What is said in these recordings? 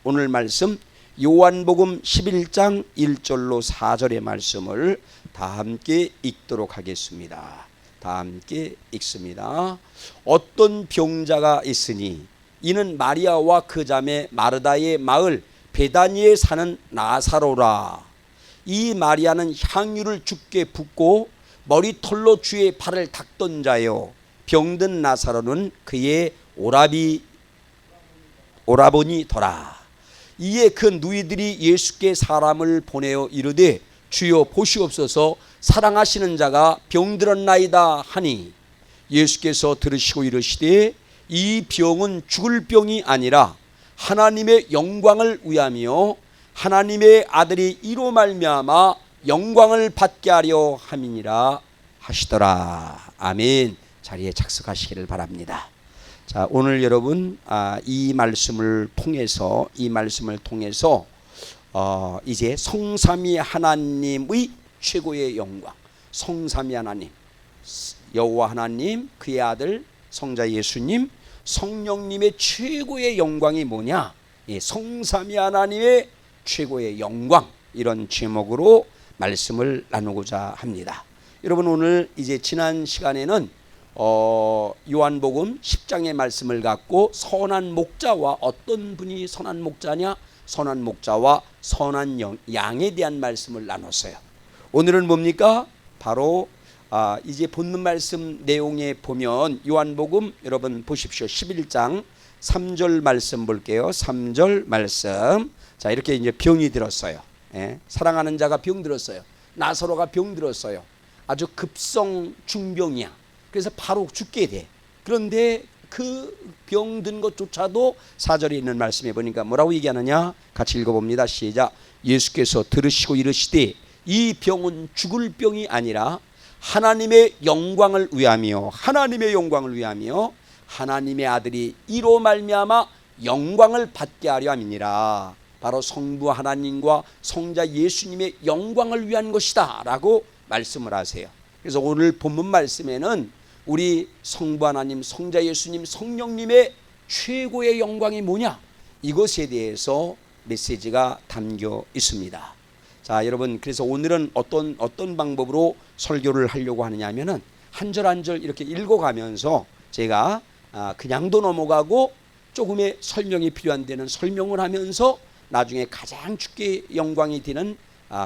오늘 말씀 요한복음 11장 1절로 4절의 말씀을 다 함께 읽도록 하겠습니다. 다 함께 읽습니다. 어떤 병자가 있으니 이는 마리아와 그 자매 마르다의 마을 베다니에 사는 나사로라. 이 마리아는 향유를 주께 붓고 머리털로 주의 발을 닦던 자요, 병든 나사로는 그의 오라버니더라. 이에 그 누이들이 예수께 사람을 보내어 이르되 주여 보시옵소서, 사랑하시는 자가 병들었나이다 하니 예수께서 들으시고 이르시되 이 병은 죽을 병이 아니라 하나님의 영광을 위하며 하나님의 아들이 이로 말미암아 영광을 받게 하려 함이니라 하시더라. 아멘. 자리에 착석하시기를 바랍니다. 자, 오늘 여러분 이 말씀을 통해서 이제 성삼위 하나님의 최고의 영광, 성삼위 하나님, 여호와 하나님, 그의 아들 성자 예수님, 성령님의 최고의 영광이 뭐냐? 성삼위 하나님의 최고의 영광, 이런 제목으로 말씀을 나누고자 합니다. 여러분, 오늘 이제 지난 시간에는 요한복음 10장의 말씀을 갖고 선한 목자와 어떤 분이 선한 목자냐, 선한 목자와 선한 양에 대한 말씀을 나눴어요. 오늘은 뭡니까? 바로 이제 본문 말씀 내용에 보면 요한복음 여러분 보십시오. 11장 3절 말씀 볼게요. 3절 말씀. 자, 이렇게 이제 병이 들었어요. 사랑하는 자가 병들었어요. 나사로가 병들었어요. 아주 급성 중병이야. 그래서 바로 죽게 돼. 그런데 그 병든 것조차도 4절에 있는 말씀에 보니까 뭐라고 얘기하느냐? 같이 읽어봅니다. 시작. 예수께서 들으시고 이르시되 이 병은 죽을 병이 아니라 하나님의 영광을 위하며 하나님의 아들이 이로 말미암아 영광을 받게 하려 함이니라. 바로 성부 하나님과 성자 예수님의 영광을 위한 것이다 라고 말씀을 하세요. 그래서 오늘 본문 말씀에는 우리 성부 하나님, 성자 예수님, 성령님의 최고의 영광이 뭐냐? 이것에 대해서 메시지가 담겨 있습니다. 자, 여러분, 그래서 오늘은 어떤 방법으로 설교를 하려고 하느냐 하면은 한 절 한 절 이렇게 읽어가면서 제가 그냥도 넘어가고 조금의 설명이 필요한 데는 설명을 하면서 나중에 가장 주께 영광이 되는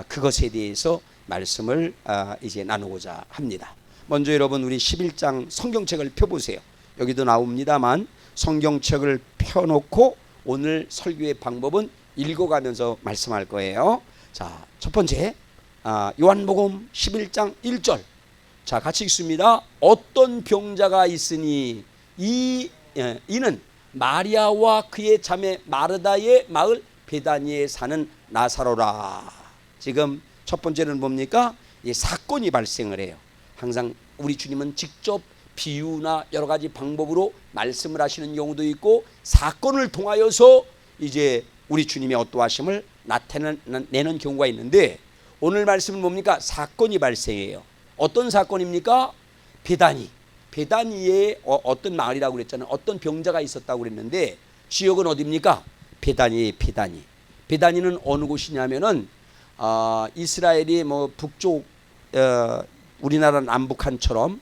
그것에 대해서 말씀을 이제 나누고자 합니다. 먼저 여러분, 우리 11장 성경책을 펴보세요. 여기도 나옵니다만 성경책을 펴놓고 오늘 설교의 방법은 읽어가면서 말씀할 거예요. 자, 첫 번째 요한복음 11장 1절. 자, 같이 읽습니다. 어떤 병자가 있으니 이는 마리아와 그의 자매 마르다의 마을 베다니에 사는 나사로라. 지금 첫 번째는 뭡니까? 이 사건이 발생을 해요. 항상 우리 주님은 직접 비유나 여러 가지 방법으로 말씀을 하시는 경우도 있고 사건을 통하여서 이제 우리 주님의 어떠하심을 나타내는 경우가 있는데 오늘 말씀은 뭡니까? 사건이 발생해요. 어떤 사건입니까? 베다니에 어떤 마을이라고 그랬잖아요. 어떤 병자가 있었다고 그랬는데 지역은 어디입니까? 베다니는 어느 곳이냐면은 이스라엘이 뭐 북쪽 우리나라 남북한처럼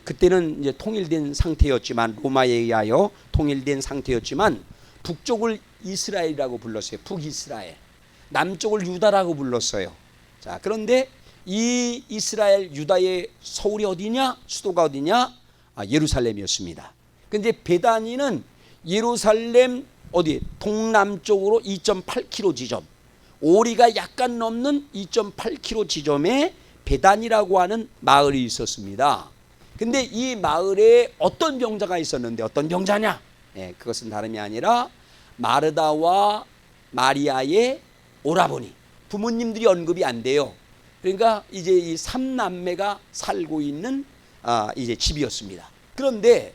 그때는 이제 통일된 상태였지만 로마에 의하여 통일된 상태였지만 북쪽을 이스라엘이라고 불렀어요. 북이스라엘. 남쪽을 유다라고 불렀어요. 자, 그런데 이 이스라엘 유다의 서울이 어디냐? 수도가 어디냐? 예루살렘이었습니다. 근데 베다니는 예루살렘 어디? 동남쪽으로 2.8km 지점. 오리가 약간 넘는 2.8km 지점에 베다니라고 하는 마을이 있었습니다. 근데 이 마을에 어떤 병자가 있었는데 어떤 병자냐? 그것은 다름이 아니라 마르다와 마리아의 오라버니, 부모님들이 언급이 안 돼요. 그러니까 이제 이 3남매가 살고 있는 이제 집이었습니다. 그런데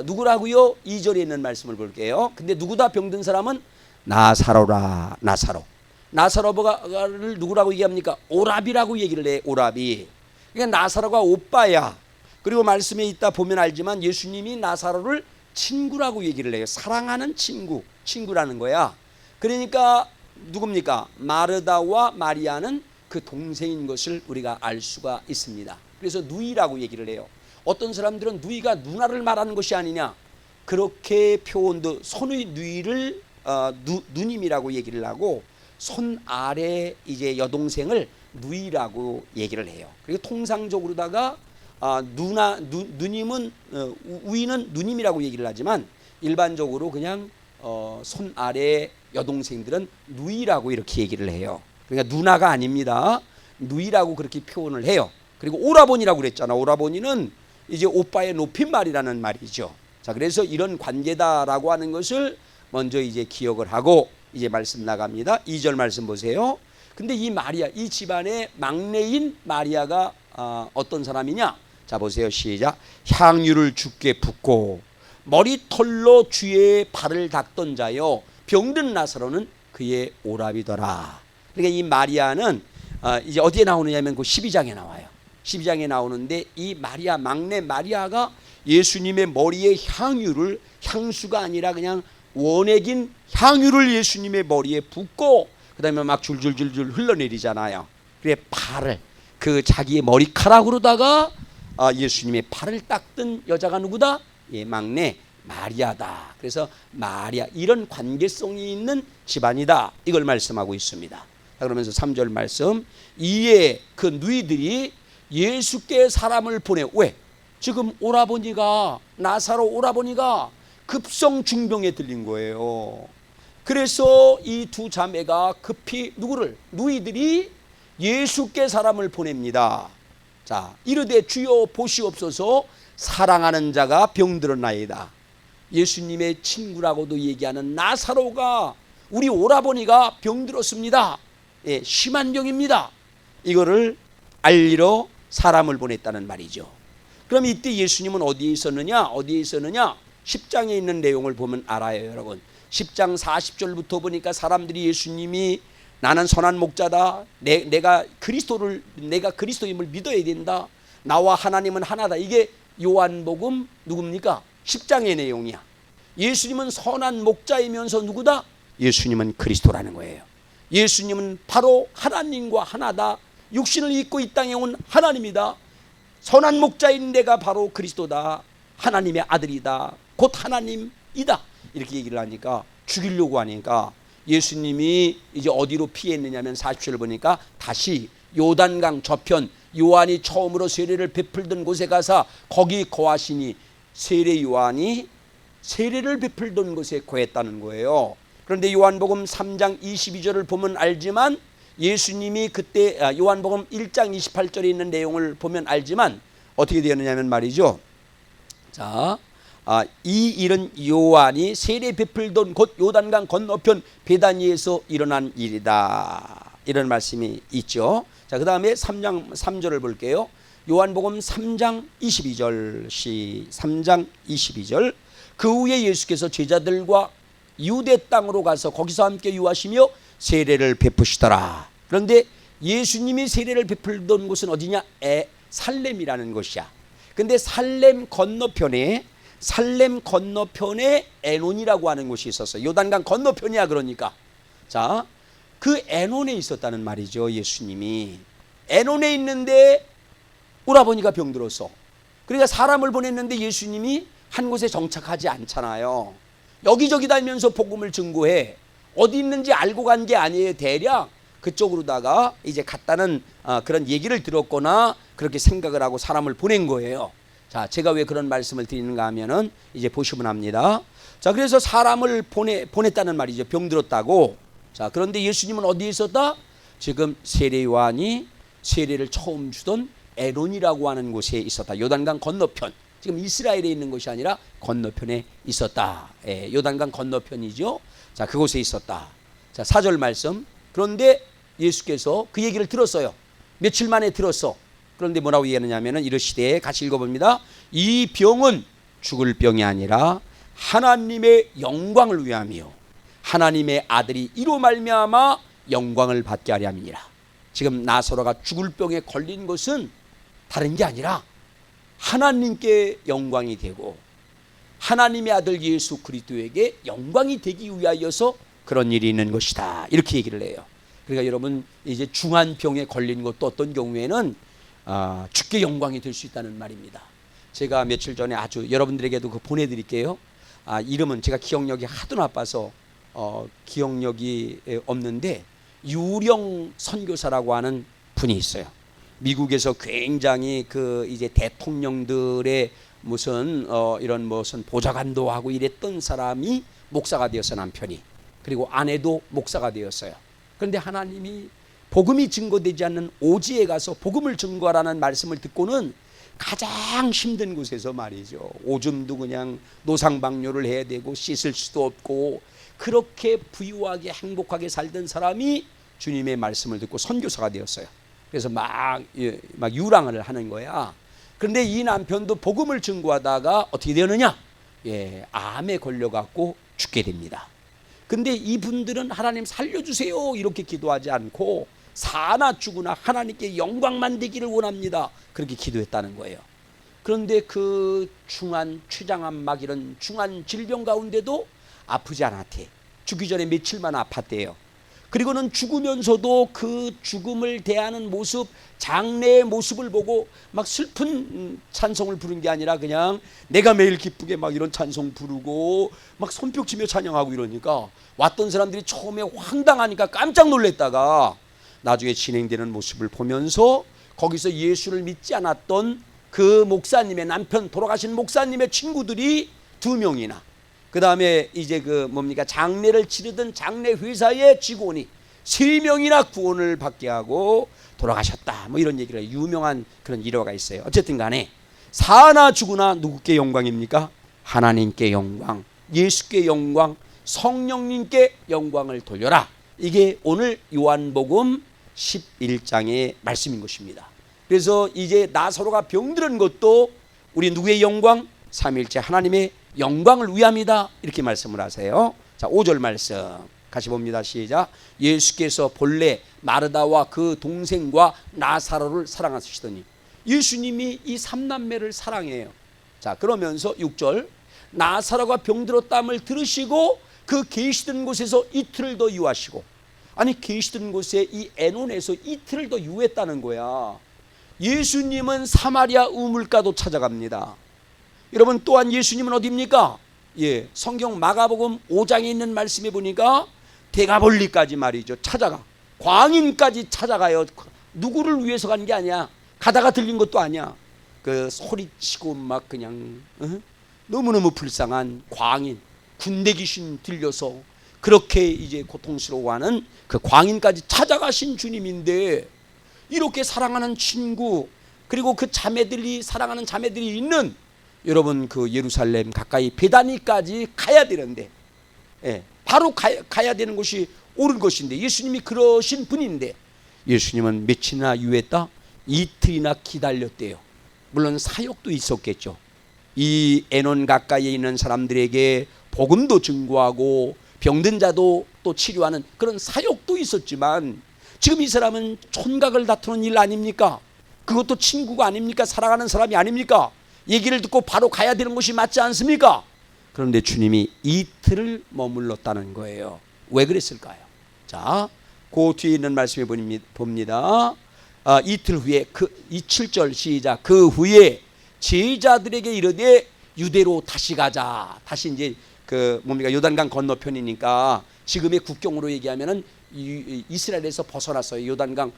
누구라고요? 2절에 있는 말씀을 볼게요. 근데 누구다? 병든 사람은 나사로라. 나사로를 누구라고 얘기합니까? 오라비라고 얘기를 해. 오라비. 그러니까 나사로가 오빠야. 그리고 말씀에 있다 보면 알지만 예수님이 나사로를 친구라고 얘기를 해요. 사랑하는 친구라는 거야. 그러니까 누굽니까? 마르다와 마리아는 그 동생인 것을 우리가 알 수가 있습니다. 그래서 누이라고 얘기를 해요. 어떤 사람들은 누이가 누나를 말하는 것이 아니냐, 그렇게 표현도, 손의 누이를 누님이라고 얘기를 하고 손 아래 이제 여동생을 누이라고 얘기를 해요. 그리고 통상적으로다가 누님은 우이는 누님이라고 얘기를 하지만 일반적으로 그냥 손 아래 여동생들은 누이라고 이렇게 얘기를 해요. 그러니까 누나가 아닙니다. 누이라고 그렇게 표현을 해요. 그리고 오라버니라고 그랬잖아. 오라버니는 이제 오빠의 높임말이라는 말이죠. 자, 그래서 이런 관계다라고 하는 것을 먼저 이제 기억을 하고 이제 말씀 나갑니다. 2절 말씀 보세요. 근데 이 마리아, 이 집안의 막내인 마리아가 어떤 사람이냐? 자, 보세요. 시작. 향유를 주께 붓고 머리털로 주의 발을 닦던 자요, 병든 나사로는 그의 오라비더라. 그러니까 이 마리아는 이제 어디에 나오느냐면 그 12장에 나와요. 12장에 나오는데 이 마리아, 막내 마리아가 예수님의 머리에 향유를, 향수가 아니라 그냥 원액인 향유를 예수님의 머리에 붓고 그 다음에 막 줄줄줄줄 흘러내리잖아요. 그래 발을, 그 자기의 머리카락으로다가 예수님의 발을 닦던 여자가 누구다? 예, 막내 마리아다. 그래서 마리아, 이런 관계성이 있는 집안이다, 이걸 말씀하고 있습니다. 그러면서 3절 말씀, 이에 그 누이들이 예수께 사람을 보내. 왜? 지금 오라버니가, 나사로 오라버니가 급성 중병에 들린 거예요. 그래서 이 두 자매가 급히 누구를? 누이들이 예수께 사람을 보냅니다. 자, 이르되 주여 보시옵소서, 사랑하는 자가 병들었나이다. 예수님의 친구라고도 얘기하는 나사로가, 우리 오라버니가 병들었습니다. 예, 심한 병입니다. 이거를 알리러 사람을 보냈다는 말이죠. 그럼 이때 예수님은 어디에 있었느냐? 어디에 있었느냐? 10장에 있는 내용을 보면 알아요, 여러분. 10장 40절부터 보니까 사람들이 예수님이 나는 선한 목자다, 내가 그리스도임을 믿어야 된다, 나와 하나님은 하나다, 이게 요한복음 누굽니까? 10장의 내용이야. 예수님은 선한 목자이면서 누구다? 예수님은 그리스도라는 거예요. 예수님은 바로 하나님과 하나다. 육신을 입고 이 땅에 온 하나님이다. 선한 목자인 내가 바로 그리스도다. 하나님의 아들이다. 곧 하나님이다. 이렇게 얘기를 하니까, 죽이려고 하니까 예수님이 이제 어디로 피했느냐면 40절을 보니까 다시 요단강 저편, 요한이 처음으로 세례를 베풀던 곳에 가서 거기 거하시니, 세례 요한이 세례를 베풀던 곳에 거했다는 거예요. 그런데 요한복음 3장 22절을 보면 알지만, 예수님이 그때 요한복음 1장 28절에 있는 내용을 보면 알지만 어떻게 되었느냐면 말이죠. 자, 이 일은 요한이 세례 베풀던 곳 요단강 건너편 베다니에서 일어난 일이다, 이런 말씀이 있죠. 자, 그 다음에 3절을 볼게요. 요한복음 3장 22절, 3장 22절. 그 후에 예수께서 제자들과 유대 땅으로 가서 거기서 함께 유하시며 세례를 베푸시더라. 그런데 예수님이 세례를 베풀던 곳은 어디냐? 살렘이라는 곳이야. 근데 살렘 건너편에 에논이라고 하는 곳이 있었어요. 요단강 건너편이야. 그러니까 자, 그 에논에 있었다는 말이죠. 예수님이 에논에 있는데 오라버니가 병들어서, 그러니까 사람을 보냈는데 예수님이 한 곳에 정착하지 않잖아요. 여기저기 다니면서 복음을 증거해. 어디 있는지 알고 간 게 아니에요. 대략 그쪽으로다가 이제 갔다는 그런 얘기를 들었거나 그렇게 생각을 하고 사람을 보낸 거예요. 자, 제가 왜 그런 말씀을 드리는가 하면은 이제 보시면 합니다. 자, 그래서 사람을 보냈다는 말이죠. 병들었다고. 자, 그런데 예수님은 어디에 있었다? 지금 세례 요한이 세례를 처음 주던 에논이라고 하는 곳에 있었다. 요단강 건너편. 지금 이스라엘에 있는 곳이 아니라 건너편에 있었다. 요단강 건너편이죠. 자, 그곳에 있었다. 자, 4절 말씀. 그런데 예수께서 그 얘기를 들었어요. 며칠 만에 들었어. 그런데 뭐라고 얘기하느냐면은 이르시되, 같이 읽어봅니다. 이 병은 죽을 병이 아니라 하나님의 영광을 위함이요 하나님의 아들이 이로 말미암아 영광을 받게 하려 함이니라. 지금 나사로가 죽을 병에 걸린 것은 다른 게 아니라 하나님께 영광이 되고 하나님의 아들 예수 그리스도에게 영광이 되기 위하여서 그런 일이 있는 것이다. 이렇게 얘기를 해요. 그러니까 여러분 이제 중한 병에 걸린 것도 어떤 경우에는 주께 영광이 될 수 있다는 말입니다. 제가 며칠 전에 아주 여러분들에게도 그 보내드릴게요. 이름은 제가 기억력이 하도 나빠서 기억력이 없는데 유령 선교사라고 하는 분이 있어요. 미국에서 굉장히 그 이제 대통령들의 무슨 이런 무슨 보좌관도 하고 이랬던 사람이 목사가 되었어, 남편이. 그리고 아내도 목사가 되었어요. 그런데 하나님이 복음이 증거되지 않는 오지에 가서 복음을 증거하라는 말씀을 듣고는 가장 힘든 곳에서 말이죠, 오줌도 그냥 노상방뇨를 해야 되고 씻을 수도 없고 그렇게 부유하게 행복하게 살던 사람이 주님의 말씀을 듣고 선교사가 되었어요. 그래서 막 유랑을 하는 거야. 그런데 이 남편도 복음을 증거하다가 어떻게 되느냐? 암에 걸려갖고 죽게 됩니다. 근데 이분들은 하나님 살려주세요 이렇게 기도하지 않고 사나 죽으나 하나님께 영광만 되기를 원합니다, 그렇게 기도했다는 거예요. 그런데 그 중한 췌장암 막 이런 중한 질병 가운데도 아프지 않았대. 죽기 전에 며칠만 아팠대요. 그리고는 죽으면서도 그 죽음을 대하는 모습, 장래의 모습을 보고 막 슬픈 찬송을 부른 게 아니라 그냥 내가 매일 기쁘게 막 이런 찬송 부르고 막 손뼉치며 찬양하고 이러니까 왔던 사람들이 처음에 황당하니까 깜짝 놀랐다가 나중에 진행되는 모습을 보면서 거기서 예수를 믿지 않았던 그 목사님의 남편, 돌아가신 목사님의 친구들이 2명이나, 그 다음에 이제 그 뭡니까 장례를 치르던 장례 회사의 직원이 3명이나 구원을 받게 하고 돌아가셨다, 뭐 이런 얘기를 해요. 유명한 그런 일화가 있어요. 어쨌든 간에 사나 죽으나 누구께 영광입니까? 하나님께 영광, 예수께 영광, 성령님께 영광을 돌려라. 이게 오늘 요한복음 11장의 말씀인 것입니다. 그래서 이제 나사로가 병들은 것도 우리 누구의 영광? 삼위일체 하나님의 영광을 위함이다, 이렇게 말씀을 하세요. 자, 5절 말씀 같이 봅니다. 시작. 예수께서 본래 마르다와 그 동생과 나사로를 사랑하시더니, 예수님이 이 3남매를 사랑해요. 자, 그러면서 6절, 나사로가 병들었다함을 들으시고 그 계시던 곳에서 이틀을 더 유하시고, 아니 계시던 곳에 이 에논에서 이틀을 더 유했다는 거야. 예수님은 사마리아 우물가도 찾아갑니다. 여러분, 또한 예수님은 어디입니까? 성경 마가복음 5장에 있는 말씀에 보니까 대가볼리까지 말이죠, 찾아가. 광인까지 찾아가요. 누구를 위해서 간 게 아니야. 가다가 들린 것도 아니야. 그 소리치고 막 그냥 너무너무 불쌍한 광인, 군대 귀신 들려서 그렇게 이제 고통스러워하는 그 광인까지 찾아가신 주님인데, 이렇게 사랑하는 친구, 그리고 그 자매들이, 사랑하는 자매들이 있는 여러분 그 예루살렘 가까이 베다니까지 가야 되는데, 바로 가야 되는 것이 옳은 것인데, 예수님이 그러신 분인데 예수님은 며칠이나 유했다? 이틀이나 기다렸대요. 물론 사역도 있었겠죠. 이 에논 가까이에 있는 사람들에게 복음도 증거하고 병든 자도 또 치료하는 그런 사역도 있었지만, 지금 이 사람은 촌각을 다투는 일 아닙니까? 그것도 친구가 아닙니까? 사랑하는 사람이 아닙니까? 얘기를 듣고 바로 가야 되는 것이 맞지 않습니까? 그런데 주님이 이틀을 머물렀다는 거예요. 왜 그랬을까요? 자, 그 뒤에 있는 말씀에 봅니다. 이틀 후에 이 7절 시작. 그 후에 제자들에게 이르되 유대로 다시 가자. 다시 이제 그 뭡니까 요단강 건너편이니까 지금의 국경으로 얘기하면은 이스라엘에서 벗어났어요. 요단강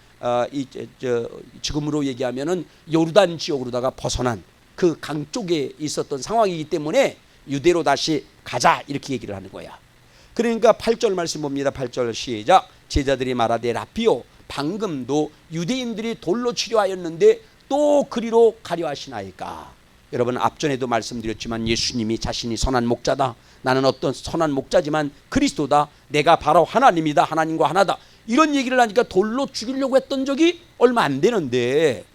지금으로 얘기하면은 요르단 지역으로다가 벗어난 그 강 쪽에 있었던 상황이기 때문에 유대로 다시 가자, 이렇게 얘기를 하는 거야. 그러니까 8절 말씀 봅니다. 8절 시작. 제자들이 말하되 라피오, 방금도 유대인들이 돌로 치려하였는데 또 그리로 가려 하시나이까. 여러분, 앞전에도 말씀드렸지만 예수님이 자신이 선한 목자다, 나는 어떤 선한 목자지만 그리스도다, 내가 바로 하나님이다, 하나님과 하나다, 이런 얘기를 하니까 돌로 죽이려고 했던 적이 얼마 안 되는데,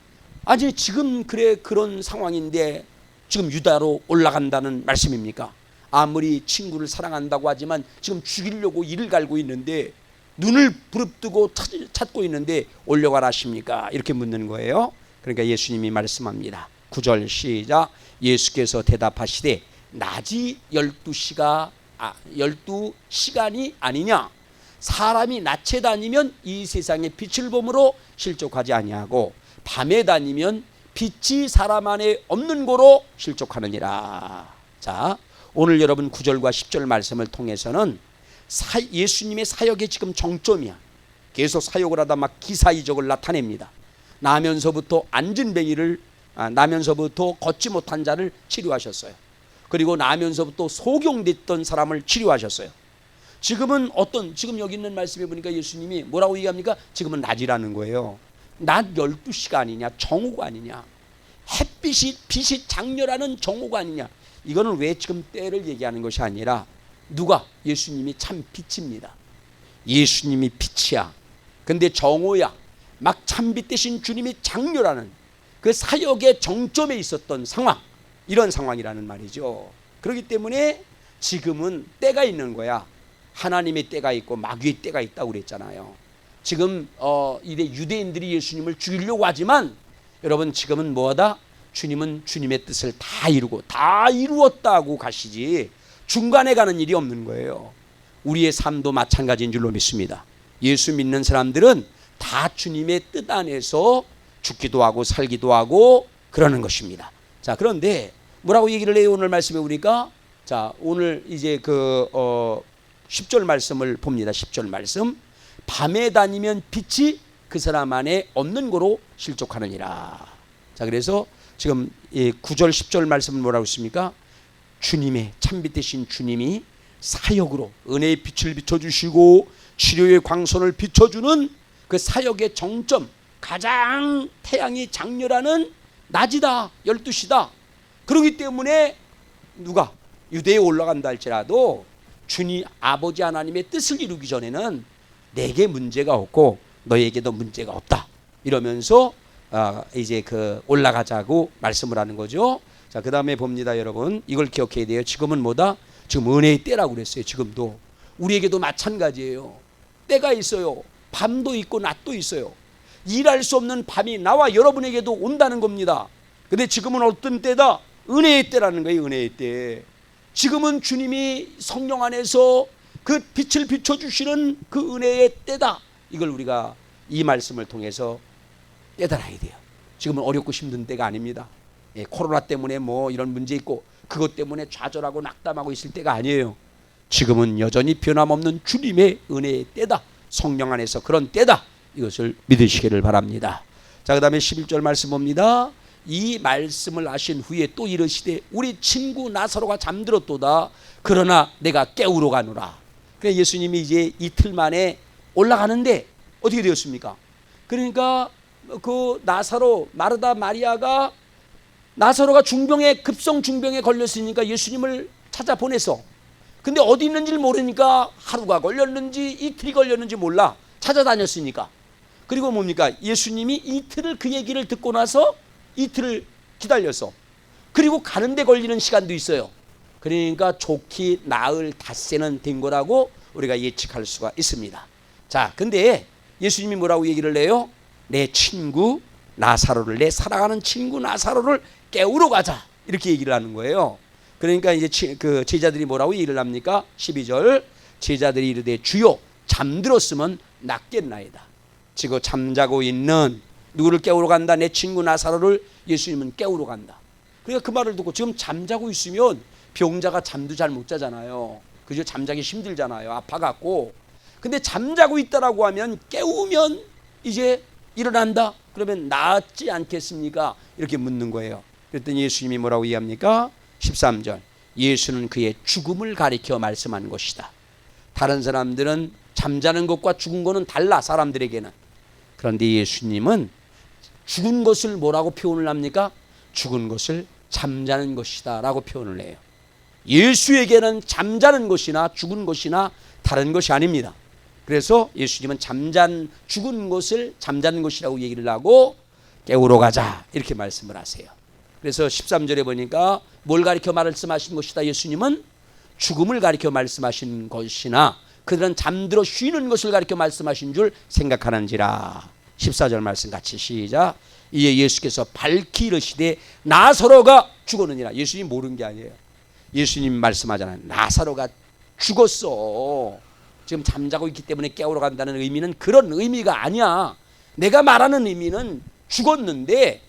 아니 지금 그런 상황인데 지금 유다로 올라간다는 말씀입니까? 아무리 친구를 사랑한다고 하지만 지금 죽이려고 이를 갈고 있는데, 눈을 부릅뜨고 찾고 있는데 올려가라 하십니까? 이렇게 묻는 거예요. 그러니까 예수님이 말씀합니다. 9절 시작. 예수께서 대답하시되 낮이 12시가 12시간이 아니냐. 사람이 낮에 다니면 이 세상의 빛을 보므로 실족하지 아니하고 밤에 다니면 빛이 사람 안에 없는 고로 실족하느니라. 자, 오늘 여러분 9절과 10절 말씀을 통해서는 예수님의 사역의 지금 정점이야. 계속 사역을 하다 막 기사이적을 나타냅니다. 나면서부터 안진뱅이를 나면서부터 걷지 못한 자를 치료하셨어요. 그리고 나면서부터 소경됐던 사람을 치료하셨어요. 지금은 지금 여기 있는 말씀에 보니까 예수님이 뭐라고 얘기합니까? 지금은 낮이라는 거예요. 낮 12시가 아니냐, 정오가 아니냐, 빛이 장렬하는 정오가 아니냐. 이거는 왜 지금 때를 얘기하는 것이 아니라 누가? 예수님이 참 빛입니다. 예수님이 빛이야. 근데 정오야. 막 참빛 대신 주님이 장렬하는 그 사역의 정점에 있었던 상황, 이런 상황이라는 말이죠. 그렇기 때문에 지금은 때가 있는 거야. 하나님의 때가 있고 마귀의 때가 있다고 그랬잖아요. 지금 이제 유대인들이 예수님을 죽이려고 하지만 여러분 지금은 뭐하다? 주님은 주님의 뜻을 다 이루고 다 이루었다고 가시지 중간에 가는 일이 없는 거예요. 우리의 삶도 마찬가지인 줄로 믿습니다. 예수 믿는 사람들은 다 주님의 뜻 안에서 죽기도 하고 살기도 하고 그러는 것입니다. 자, 그런데 뭐라고 얘기를 해요? 오늘 말씀에 보니까 자, 오늘 이제 10절 말씀을 봅니다. 10절 말씀. 밤에 다니면 빛이 그 사람 안에 없는 거로 실족하느니라. 자, 그래서 지금 9절 10절 말씀은 뭐라고 했습니까? 주님의 참빛 대신 주님이 사역으로 은혜의 빛을 비춰주시고 치료의 광선을 비춰주는 그 사역의 정점, 가장 태양이 장렬하는 낮이다, 12시다. 그렇기 때문에 누가 유대에 올라간다 할지라도 주님 아버지 하나님의 뜻을 이루기 전에는 내게 문제가 없고 너에게도 문제가 없다. 이러면서 이제 올라가자고 말씀을 하는 거죠. 자, 그 다음에 봅니다, 여러분. 이걸 기억해야 돼요. 지금은 뭐다? 지금 은혜의 때라고 그랬어요. 지금도 우리에게도 마찬가지예요. 때가 있어요. 밤도 있고 낮도 있어요. 일할 수 없는 밤이 나와 여러분에게도 온다는 겁니다. 근데 지금은 어떤 때다? 은혜의 때라는 거예요. 은혜의 때. 지금은 주님이 성령 안에서 그 빛을 비춰주시는 그 은혜의 때다. 이걸 우리가 이 말씀을 통해서 깨달아야 돼요. 지금은 어렵고 힘든 때가 아닙니다. 코로나 때문에 뭐 이런 문제 있고 그것 때문에 좌절하고 낙담하고 있을 때가 아니에요. 지금은 여전히 변함없는 주님의 은혜의 때다. 성령 안에서 그런 때다. 이것을 믿으시기를 바랍니다. 자, 그 다음에 11절 말씀 봅니다. 이 말씀을 하신 후에 또 이르시되 우리 친구 나사로가 잠들었도다. 그러나 내가 깨우러 가노라. 그래서 예수님이 이제 이틀 만에 올라가는데 어떻게 되었습니까? 그러니까 그 나사로 마르다 마리아가 나사로가 급성 중병에 걸렸으니까 예수님을 찾아 보내서 근데 어디 있는지를 모르니까 하루가 걸렸는지 이틀이 걸렸는지 몰라. 찾아다녔으니까. 그리고 뭡니까? 예수님이 이틀을 그 얘기를 듣고 나서 이틀을 기다려서 그리고 가는데 걸리는 시간도 있어요. 그러니까 좋기 나을 닷새는 된 거라고 우리가 예측할 수가 있습니다. 자, 근데 예수님이 뭐라고 얘기를 해요? 내 친구 나사로를, 내 사랑하는 친구 나사로를 깨우러 가자. 이렇게 얘기를 하는 거예요. 그러니까 이제 그 제자들이 뭐라고 얘기를 합니까? 12절. 제자들이 이르되 주여 잠들었으면 낫겠나이다. 지금 잠자고 있는 누구를 깨우러 간다? 내 친구 나사로를 예수님은 깨우러 간다. 그러니까 그 말을 듣고 지금 잠자고 있으면 병자가 잠도 잘 못 자잖아요. 그죠? 잠자기 힘들잖아요. 아파갖고. 근데 잠자고 있다라고 하면 깨우면 이제 일어난다. 그러면 낫지 않겠습니까? 이렇게 묻는 거예요. 그랬더니 예수님이 뭐라고 얘기합니까? 13절. 예수는 그의 죽음을 가리켜 말씀한 것이다. 다른 사람들은 잠자는 것과 죽은 것은 달라, 사람들에게는. 그런데 예수님은 죽은 것을 뭐라고 표현을 합니까? 죽은 것을 잠자는 것이다 라고 표현을 해요. 예수에게는 잠자는 것이나 죽은 것이나 다른 것이 아닙니다. 그래서 예수님은 죽은 것을 잠자는 것이라고 얘기를 하고 깨우러 가자 이렇게 말씀을 하세요. 그래서 13절에 보니까 뭘 가리켜 말씀하신 것이다. 예수님은 죽음을 가리켜 말씀하신 것이나 그들은 잠들어 쉬는 것을 가리켜 말씀하신 줄 생각하는지라. 14절 말씀 같이 시작. 이에 예수께서 밝히 이르시되 나사로가 죽었느니라. 예수님 모르는 게 아니에요. 예수님 말씀하잖아요. 나사로가 죽었어. 지금 잠자고 있기 때문에 깨우러 간다는 의미는 그런 의미가 아니야. 내가 말하는 의미는 죽었는데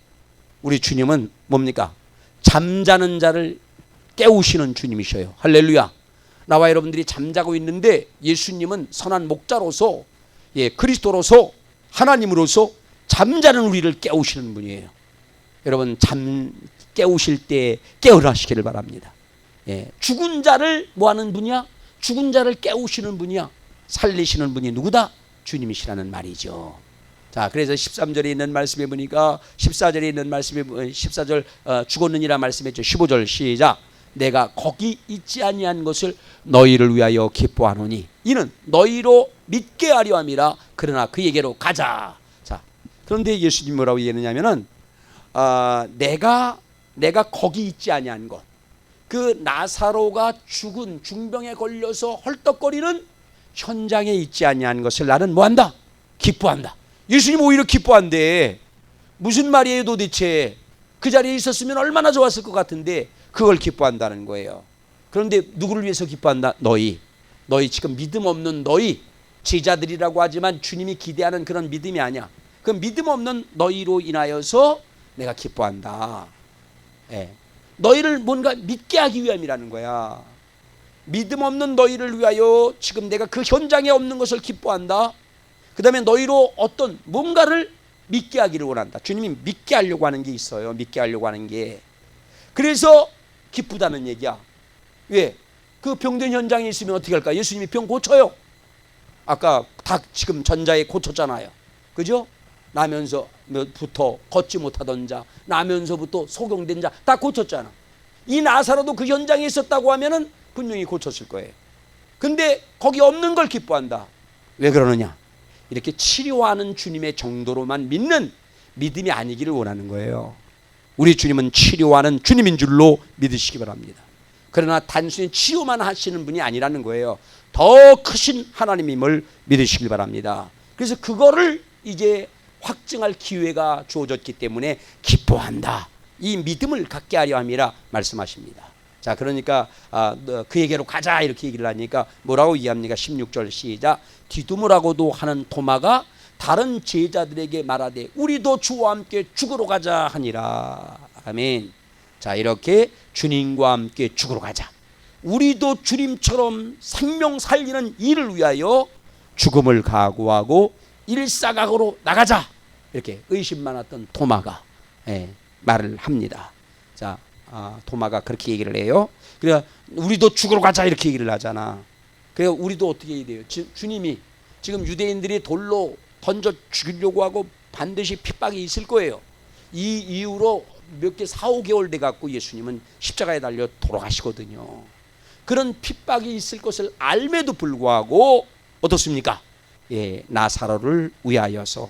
우리 주님은 뭡니까? 잠자는 자를 깨우시는 주님이셔요. 할렐루야. 나와 여러분들이 잠자고 있는데 예수님은 선한 목자로서, 그리스도로서, 하나님으로서 잠자는 우리를 깨우시는 분이에요. 여러분 잠 깨우실 때 깨어나시기를 바랍니다. 죽은 자를 뭐하는 분이야? 죽은 자를 깨우시는 분이야. 살리시는 분이 누구다? 주님이시라는 말이죠. 자, 그래서 13절에 있는 말씀에 보니까 14절에 있는 말씀에 14절 죽었느니라 말씀했죠. 15절 시작. 내가 거기 있지 아니한 것을 너희를 위하여 기뻐하노니 이는 너희로 믿게 하려 함이라. 그러나 그에게로 가자. 자, 그런데 예수님이 뭐라고 얘기했느냐면은 내가 거기 있지 아니한 것, 그 나사로가 죽은 중병에 걸려서 헐떡거리는 현장에 있지 아니한 것을 나는 뭐한다? 기뻐한다. 예수님 오히려 기뻐한대. 무슨 말이에요 도대체? 그 자리에 있었으면 얼마나 좋았을 것 같은데 그걸 기뻐한다는 거예요. 그런데 누구를 위해서 기뻐한다? 너희 지금 믿음 없는 너희 제자들이라고 하지만 주님이 기대하는 그런 믿음이 아니야. 그 믿음 없는 너희로 인하여서 내가 기뻐한다. 너희를 뭔가 믿게 하기 위함이라는 거야. 믿음 없는 너희를 위하여 지금 내가 그 현장에 없는 것을 기뻐한다. 그 다음에 너희로 어떤 뭔가를 믿게 하기를 원한다. 주님이 믿게 하려고 하는 게 있어요. 믿게 하려고 하는 게. 그래서 기쁘다는 얘기야. 왜? 그 병든 현장에 있으면 어떻게 할까? 예수님이 병 고쳐요. 아까 다 지금 전자에 고쳤잖아요. 그죠? 나면서부터 걷지 못하던 자, 나면서부터 소경된 자 다 고쳤잖아. 이 나사로도 그 현장에 있었다고 하면은 분명히 고쳤을 거예요. 근데 거기 없는 걸 기뻐한다. 왜 그러느냐? 이렇게 치료하는 주님의 정도로만 믿는 믿음이 아니기를 원하는 거예요. 우리 주님은 치료하는 주님인 줄로 믿으시기 바랍니다. 그러나 단순히 치료만 하시는 분이 아니라는 거예요. 더 크신 하나님임을 믿으시길 바랍니다. 그래서 그거를 이제 확증할 기회가 주어졌기 때문에 기뻐한다. 이 믿음을 갖게 하려 함이라 말씀하십니다. 자, 그러니까 그에게로 가자 이렇게 얘기를 하니까 뭐라고 이해합니까? 16절 시작. 디두모라고도 하는 도마가 다른 제자들에게 말하되 우리도 주와 함께 죽으러 가자 하니라. 아멘. 자, 이렇게 주님과 함께 죽으러 가자. 우리도 주님처럼 생명 살리는 일을 위하여 죽음을 각오하고 일사각오로 나가자. 이렇게 의심 많았던 도마가 말을 합니다. 자, 도마가 그렇게 얘기를 해요. 그래 우리도 죽으러 가자 이렇게 얘기를 하잖아. 그래 우리도 어떻게 해야 돼요? 주님이 지금 유대인들이 돌로 던져 죽이려고 하고 반드시 핍박이 있을 거예요. 이 이후로 몇 개 4, 5개월 돼 갖고 예수님은 십자가에 달려 돌아가시거든요. 그런 핍박이 있을 것을 알매도 불구하고 어떻습니까? 나사로를 위하여서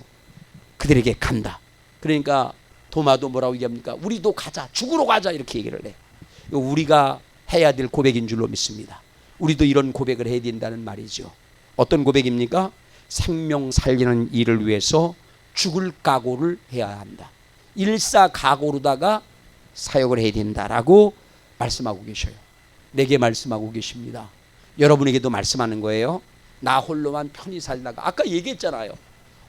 그들에게 간다. 그러니까 도마도 뭐라고 얘기합니까? 우리도 가자, 죽으러 가자 이렇게 얘기를 해. 우리가 해야 될 고백인 줄로 믿습니다. 우리도 이런 고백을 해야 된다는 말이죠. 어떤 고백입니까? 생명 살리는 일을 위해서 죽을 각오를 해야 한다. 일사각오로다가 사역을 해야 된다라고 말씀하고 계셔요. 내게 말씀하고 계십니다. 여러분에게도 말씀하는 거예요. 나 홀로만 편히 살다가 아까 얘기했잖아요.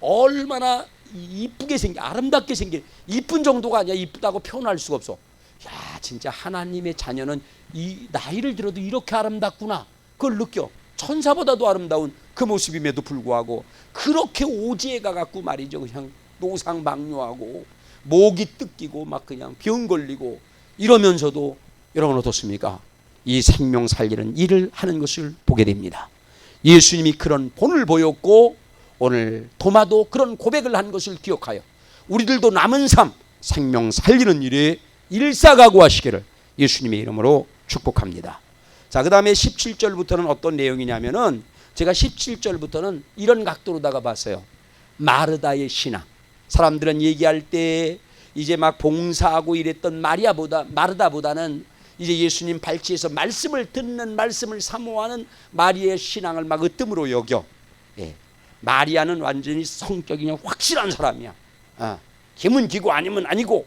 얼마나 이쁘게 생긴, 아름답게 생긴, 이쁜 정도가 아니야. 이쁘다고 표현할 수가 없어. 야, 진짜 하나님의 자녀는 이 나이를 들어도 이렇게 아름답구나. 그걸 느껴. 천사보다도 아름다운 그 모습임에도 불구하고 그렇게 오지에 가갖고 말이죠. 그냥 노상방뇨하고 목이 뜯기고 막 그냥 병 걸리고 이러면서도 여러분 어떻습니까? 이 생명 살리는 일을 하는 것을 보게 됩니다. 예수님이 그런 본을 보였고 오늘 도마도 그런 고백을 한 것을 기억하여 우리들도 남은 삶 생명 살리는 일에 일사각오하시기를 예수님의 이름으로 축복합니다. 자, 그 다음에 17절부터는 어떤 내용이냐면은 제가 17절부터는 이런 각도로다가 봤어요. 마르다의 신앙. 사람들은 얘기할 때 이제 막 봉사하고 이랬던 마르다보다는 이제 예수님 발치에서 말씀을 듣는, 말씀을 사모하는 마리아의 신앙을 막 으뜸으로 여겨. 마리아는 완전히 성격이 그냥 확실한 사람이야. 기면 기고 아니면 아니고,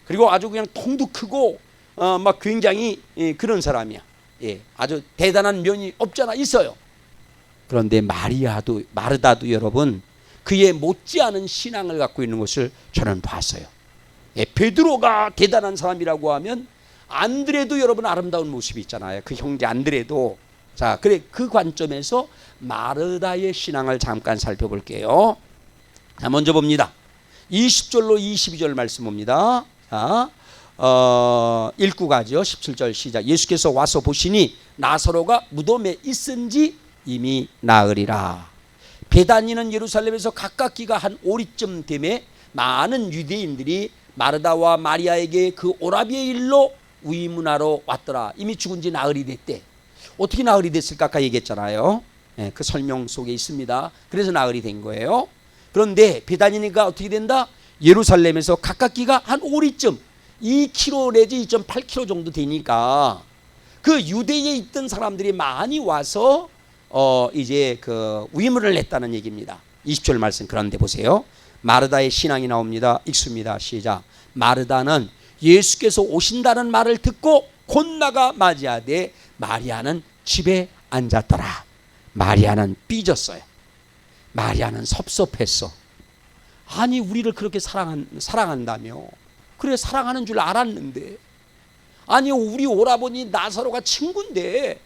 그리고 아주 그냥 통도 크고 막 굉장히 그런 사람이야. 아주 대단한 면이 없잖아 있어요. 그런데 마르다도 여러분 그의 못지않은 신앙을 갖고 있는 것을 저는 봤어요. 베드로가 대단한 사람이라고 하면 안드레도 여러분 아름다운 모습이 있잖아요. 그 형제 안드레도. 자, 그래 그 관점에서 마르다의 신앙을 잠깐 살펴볼게요. 자, 먼저 봅니다. 20절로 22절 말씀 봅니다. 자, 읽고 가죠. 17절 시작. 예수께서 와서 보시니 나사로가 무덤에 있은지 이미 나으리라. 베다니는 예루살렘에서 가깝기가 한 오리쯤 되매 많은 유대인들이 마르다와 마리아에게 그 오라비의 일로 위문하러 왔더라. 이미 죽은 지 나흘이 됐대. 어떻게 나흘이 됐을까 아까 얘기했잖아요. 그 설명 속에 있습니다. 그래서 나흘이 된 거예요. 그런데 베다니가 어떻게 된다? 예루살렘에서 가깝기가 한 오리쯤 2km 내지 2.8km 정도 되니까 그 유대에 있던 사람들이 많이 와서 이제 그 위문을 냈다는 얘기입니다. 20절 말씀. 그런데 보세요. 마르다의 신앙이 나옵니다. 읽습니다. 시작. 마르다는 예수께서 오신다는 말을 듣고 곧 나가 맞이하되 마리아는 집에 앉았더라. 마리아는 삐졌어요. 마리아는 섭섭했어. 아니 우리를 그렇게 사랑한다며. 그래 사랑하는 줄 알았는데 아니 우리 오라버니 나사로가 친구인데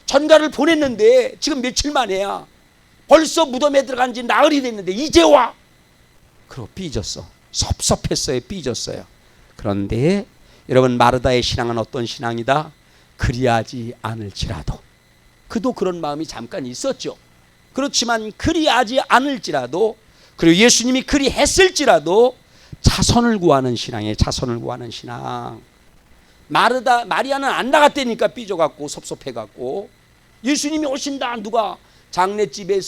전가를 보냈는데 지금 며칠 만에야 벌써 무덤에 들어간 지 나흘이 됐는데 이제 와. 그러고 삐졌어. 섭섭했어요. 삐졌어요. 그런데 여러분 마르다의 신앙은 어떤 신앙이다? 그리하지 않을지라도. 그도 그런 마음이 잠깐 있었죠. 그렇지만 그리하지 않을지라도 그리고 예수님이 그리했을지라도 자선을 구하는 신앙이에요. 자선을 구하는 신앙. 마리아는 안 나갔다니까 삐져갖고 섭섭해갖고 예수님이 오신다. 누가 장례집에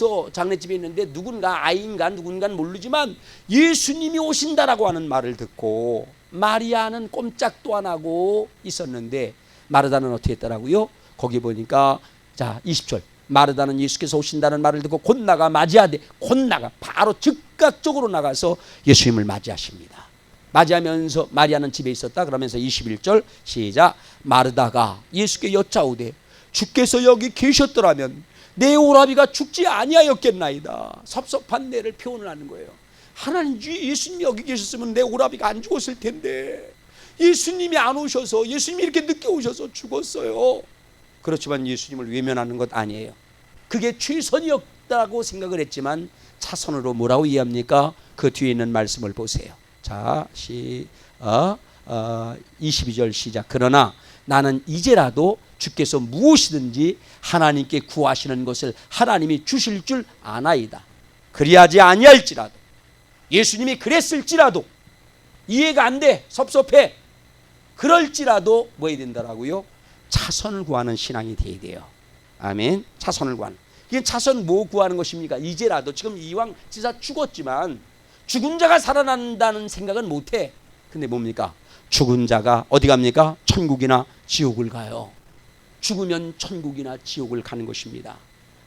있는데 누군가 아이인가 누군가 모르지만 예수님이 오신다라고 하는 말을 듣고 마리아는 꼼짝도 안 하고 있었는데 마르다는 어떻게 했더라고요? 거기 보니까 자 20절 마르다는 예수께서 오신다는 말을 듣고 곧 나가 맞이하되 곧 나가 바로 즉각적으로 나가서 예수님을 맞이하십니다. 맞이하면서 마리아는 집에 있었다. 그러면서 21절 시작. 마르다가 예수께 여짜오되 주께서 여기 계셨더라면 내 오라비가 죽지 아니하였겠나이다. 섭섭한 내를 표현을 하는 거예요. 하나님 예수님이 여기 계셨으면 내 오라비가 안 죽었을 텐데 예수님이 안 오셔서 예수님이 이렇게 늦게 오셔서 죽었어요. 그렇지만 예수님을 외면하는 것 아니에요. 그게 최선이었다고 생각을 했지만 차선으로 뭐라고 이해합니까? 그 뒤에 있는 말씀을 보세요. 자, 22절 시작. 그러나 나는 이제라도 주께서 무엇이든지 하나님께 구하시는 것을 하나님이 주실 줄 아나이다. 그리하지 아니할지라도 예수님이 그랬을지라도 이해가 안 돼. 섭섭해. 그럴지라도 뭐 해야 된다라고요? 차선을 구하는 신앙이 돼야 돼요. 아멘. 차선을 구하는. 이게 차선 뭐 구하는 것입니까? 이제라도 지금 이왕 지사 죽었지만 죽은 자가 살아난다는 생각은 못해. 근데 뭡니까? 죽은 자가 어디 갑니까? 천국이나 지옥을 가요. 죽으면 천국이나 지옥을 가는 것입니다.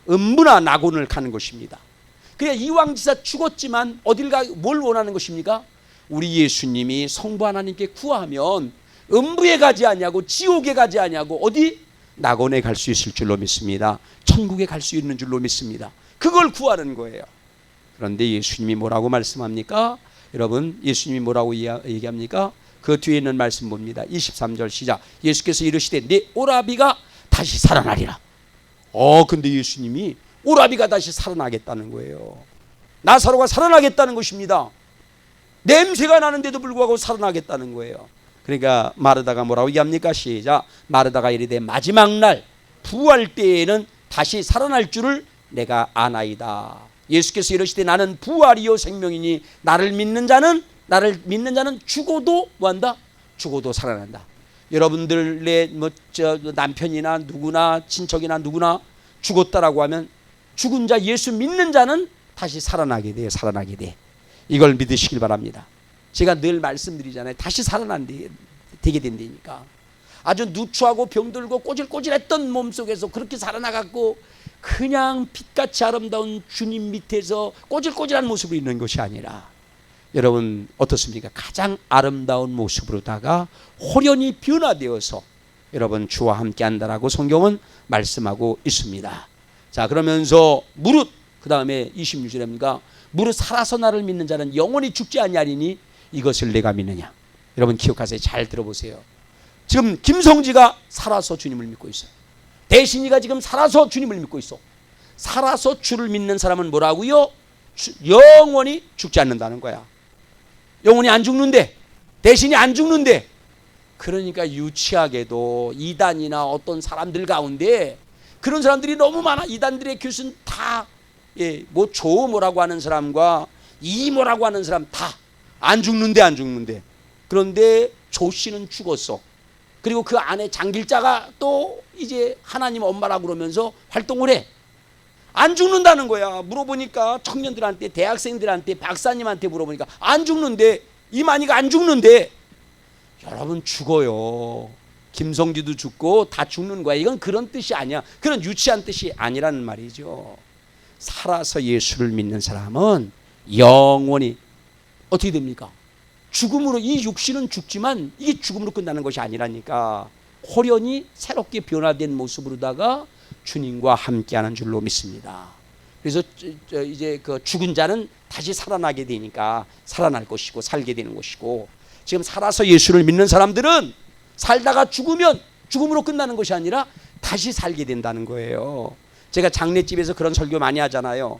음부나 낙원을 가는 것입니다. 그래 이왕 지사 죽었지만 어딜 가? 뭘 원하는 것입니까? 우리 예수님이 성부 하나님께 구하면 음부에 가지 아니하고 지옥에 가지 아니하고 어디? 낙원에 갈 수 있을 줄로 믿습니다. 천국에 갈 수 있는 줄로 믿습니다. 그걸 구하는 거예요. 그런데 예수님이 뭐라고 말씀합니까? 여러분 예수님이 뭐라고 얘기합니까? 그 뒤에 있는 말씀 봅니다. 23절 시작. 예수께서 이르시되 내 오라비가 다시 살아나리라. 근데 예수님이 오라비가 다시 살아나겠다는 거예요. 나사로가 살아나겠다는 것입니다. 냄새가 나는데도 불구하고 살아나겠다는 거예요. 그러니까 마르다가 뭐라고 얘기합니까? 시작. 마르다가 이르되 마지막 날 부활 때에는 다시 살아날 줄을 내가 아나이다. 예수께서 이르시되 나는 부활이요 생명이니 나를 믿는 자는 죽어도 뭐한다? 죽어도 살아난다. 여러분들의 남편이나 누구나 친척이나 누구나 죽었다라고 하면 죽은 자 예수 믿는 자는 다시 살아나게 돼요. 살아나게 돼. 이걸 믿으시길 바랍니다. 제가 늘 말씀드리잖아요. 다시 되게 된다니까. 아주 누추하고 병들고 꼬질꼬질했던 몸속에서 그렇게 살아나갔고 그냥 빛같이 아름다운 주님 밑에서 꼬질꼬질한 모습으로 있는 것이 아니라 여러분 어떻습니까? 가장 아름다운 모습으로다가 호련히 변화되어서 여러분 주와 함께 한다라고 성경은 말씀하고 있습니다. 자, 그러면서 무릇 그 다음에 26절입니다. 무릇 살아서 나를 믿는 자는 영원히 죽지 아니하리니 이것을 내가 믿느냐. 여러분 기억하세요. 잘 들어보세요. 지금 김성지가 살아서 주님을 믿고 있어요. 대신이가 지금 살아서 주님을 믿고 있어. 살아서 주를 믿는 사람은 뭐라고요? 영원히 죽지 않는다는 거야. 영원히 안 죽는데, 대신이 안 죽는데. 그러니까 유치하게도 이단이나 어떤 사람들 가운데 그런 사람들이 너무 많아. 이단들의 교수는 다 뭐 조모라고 하는 사람과 이모라고 하는 사람 다 안 죽는데. 그런데 조 씨는 죽었어. 그리고 그 안에 장길자가 또 이제 하나님 엄마라고 그러면서 활동을 해. 안 죽는다는 거야. 물어보니까 청년들한테, 대학생들한테, 박사님한테 물어보니까 안 죽는데, 이만희가 안 죽는데. 여러분 죽어요. 김성기도 죽고 다 죽는 거야. 이건 그런 뜻이 아니야. 그런 유치한 뜻이 아니라는 말이죠. 살아서 예수를 믿는 사람은 영원히 어떻게 됩니까? 죽음으로, 이 육신은 죽지만 이게 죽음으로 끝나는 것이 아니라니까. 호련히 새롭게 변화된 모습으로다가 주님과 함께하는 줄로 믿습니다. 그래서 이제 그 죽은 자는 다시 살아나게 되니까 살아날 것이고 살게 되는 것이고, 지금 살아서 예수를 믿는 사람들은 살다가 죽으면 죽음으로 끝나는 것이 아니라 다시 살게 된다는 거예요. 제가 장례집에서 그런 설교 많이 하잖아요.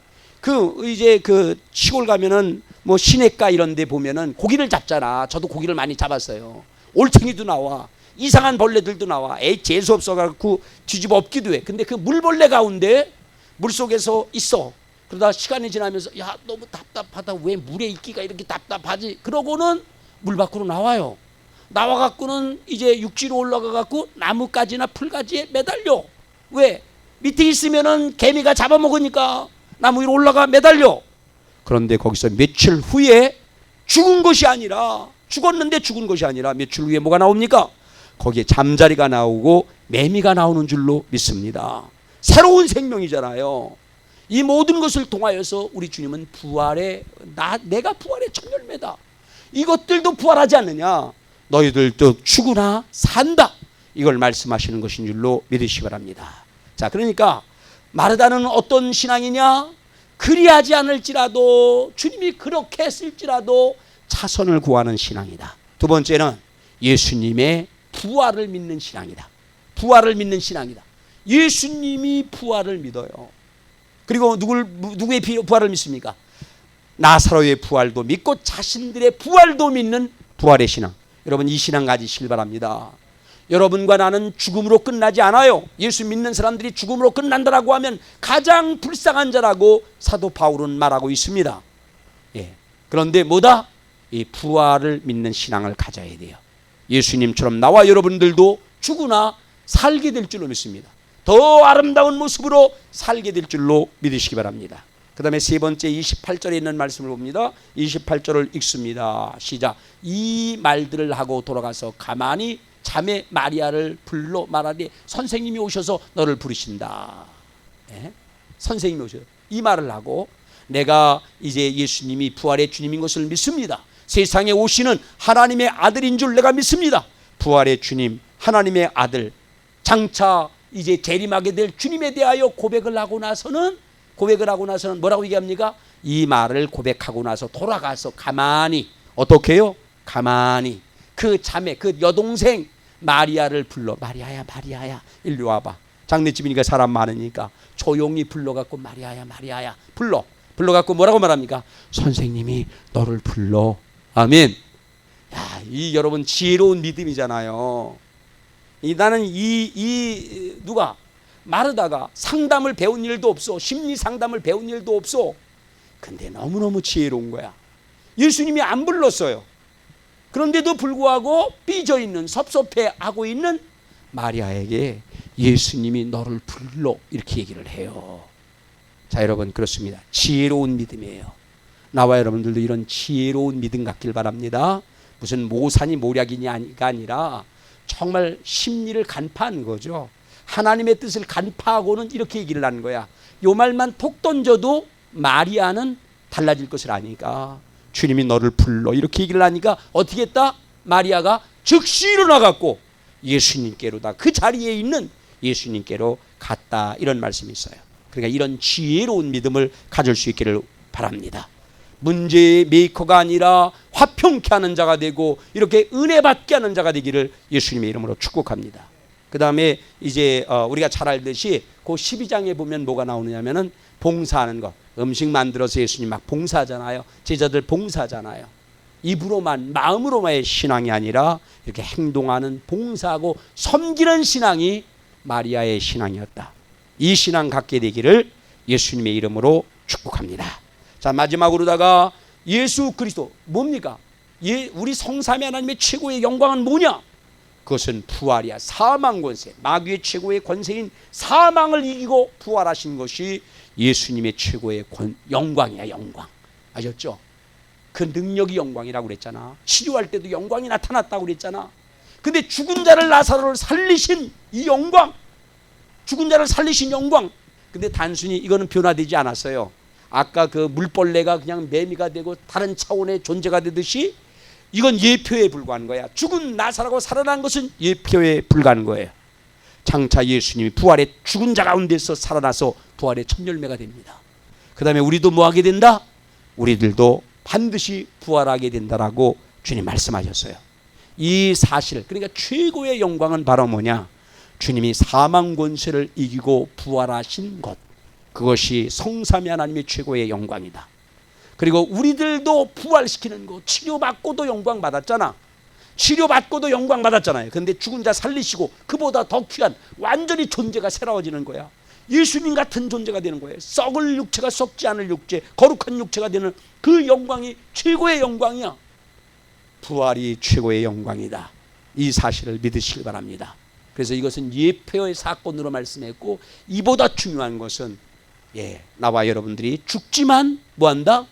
이제 그 시골 가면은 뭐 시내가 이런 데 보면은 고기를 잡잖아. 저도 고기를 많이 잡았어요. 올챙이도 나와. 이상한 벌레들도 나와. 재수 없어갖고 뒤집어 엎기도 해. 근데 그 물벌레 가운데 물속에서 있어. 그러다 시간이 지나면서 야, 너무 답답하다. 왜 물에 있기가 이렇게 답답하지? 그러고는 물 밖으로 나와요. 나와갖고는 이제 육지로 올라가갖고 나뭇가지나 풀가지에 매달려. 왜? 밑에 있으면은 개미가 잡아먹으니까 나무 위로 올라가 매달려. 그런데 거기서 며칠 후에 죽었는데 죽은 것이 아니라 며칠 후에 뭐가 나옵니까? 거기에 잠자리가 나오고 매미가 나오는 줄로 믿습니다. 새로운 생명이잖아요. 이 모든 것을 통하여서 우리 주님은 내가 부활의 첫 열매다. 이것들도 부활하지 않느냐? 너희들도 죽으나 산다. 이걸 말씀하시는 것인 줄로 믿으시기 바랍니다. 자, 그러니까 마르다는 어떤 신앙이냐? 그리하지 않을지라도, 주님이 그렇게 했을지라도 차선을 구하는 신앙이다. 두 번째는 예수님의 부활을 믿는 신앙이다. 부활을 믿는 신앙이다. 예수님이 부활을 믿어요. 그리고 누구의 부활을 믿습니까? 나사로의 부활도 믿고 자신들의 부활도 믿는 부활의 신앙. 여러분 이 신앙 가지시길 바랍니다. 여러분과 나는 죽음으로 끝나지 않아요. 예수 믿는 사람들이 죽음으로 끝난다라고 하면 가장 불쌍한 자라고 사도 바울은 말하고 있습니다. 그런데 뭐다? 이 부활을 믿는 신앙을 가져야 돼요. 예수님처럼 나와 여러분들도 죽으나 살게 될 줄로 믿습니다. 더 아름다운 모습으로 살게 될 줄로 믿으시기 바랍니다. 그 다음에 세 번째 28절에 있는 말씀을 봅니다. 28절을 읽습니다. 시작. 이 말들을 하고 돌아가서 가만히 자매 마리아를 불러 말하되 선생님이 오셔서 너를 부르신다. 선생님이 오셔서 이 말을 하고, 내가 이제 예수님이 부활의 주님인 것을 믿습니다. 세상에 오시는 하나님의 아들인 줄 내가 믿습니다. 부활의 주님, 하나님의 아들, 장차 이제 재림하게 될 주님에 대하여 고백을 하고 나서는 뭐라고 얘기합니까? 이 말을 고백하고 나서 돌아가서 가만히, 어떻게 해요? 가만히 그 자매, 그 여동생 마리아를 불러. 마리아야 일로 와봐. 장례집이니까 사람 많으니까 조용히 불러갖고 마리아야 불러갖고 뭐라고 말합니까? 선생님이 너를 불러. 아멘. 야, 이 여러분 지혜로운 믿음이잖아요. 나는 누가 마르다가 상담을 배운 일도 없어. 심리 상담을 배운 일도 없어. 근데 너무너무 지혜로운 거야. 예수님이 안 불렀어요. 그런데도 불구하고 삐져있는, 섭섭해하고 있는 마리아에게 예수님이 너를 불러 이렇게 얘기를 해요. 자, 여러분 그렇습니다. 지혜로운 믿음이에요. 나와 여러분들도 이런 지혜로운 믿음 갖길 바랍니다. 무슨 모산이 모략이냐가 아니라 정말 심리를 간파한 거죠. 하나님의 뜻을 간파하고는 이렇게 얘기를 하는 거야. 요 말만 톡 던져도 마리아는 달라질 것을 아니까 주님이 너를 불러 이렇게 얘기를 하니까 어떻게 했다? 마리아가 즉시 일어나갖고 예수님께로다. 그 자리에 있는 예수님께로 갔다. 이런 말씀이 있어요. 그러니까 이런 지혜로운 믿음을 가질 수 있기를 바랍니다. 문제의 메이커가 아니라 화평케 하는 자가 되고 이렇게 은혜 받게 하는 자가 되기를 예수님의 이름으로 축복합니다. 그 다음에 이제 우리가 잘 알듯이 그 12장에 보면 뭐가 나오느냐면은 봉사하는 것. 음식 만들어서 예수님 막 봉사하잖아요. 제자들 봉사하잖아요. 입으로만 마음으로만의 신앙이 아니라 이렇게 행동하는 봉사하고 섬기는 신앙이 마리아의 신앙이었다. 이 신앙 갖게 되기를 예수님의 이름으로 축복합니다. 자, 마지막으로다가 예수 그리스도 뭡니까? 우리 성삼위 하나님의 최고의 영광은 뭐냐? 그것은 부활이야. 사망 권세, 마귀의 최고의 권세인 사망을 이기고 부활하신 것이 예수님의 최고의 영광이야. 영광. 아셨죠? 그 능력이 영광이라고 그랬잖아. 치료할 때도 영광이 나타났다고 그랬잖아. 근데 죽은 자를 나사로를 살리신 이 영광, 죽은 자를 살리신 영광. 근데 단순히 이거는 변화되지 않았어요. 아까 그 물벌레가 그냥 매미가 되고 다른 차원의 존재가 되듯이 이건 예표에 불과한 거야. 죽은 나사로가 살아난 것은 예표에 불과한 거예요. 장차 예수님이 부활의 죽은 자 가운데서 살아나서 부활의 첫 열매가 됩니다. 그 다음에 우리도 뭐 하게 된다? 우리들도 반드시 부활하게 된다라고 주님 말씀하셨어요. 이 사실, 그러니까 최고의 영광은 바로 뭐냐? 주님이 사망 권세를 이기고 부활하신 것, 그것이 성삼위 하나님의 최고의 영광이다. 그리고 우리들도 부활시키는 거, 치료받고도 영광 받았잖아. 치료받고도 영광 받았잖아요. 그런데 죽은 자 살리시고 그보다 더 귀한 완전히 존재가 새로워지는 거야. 예수님 같은 존재가 되는 거예요. 썩을 육체가 썩지 않을 육체, 거룩한 육체가 되는 그 영광이 최고의 영광이야. 부활이 최고의 영광이다. 이 사실을 믿으시길 바랍니다. 그래서 이것은 예표의 사건으로 말씀했고, 이보다 중요한 것은 나와 여러분들이 죽지만 뭐한다?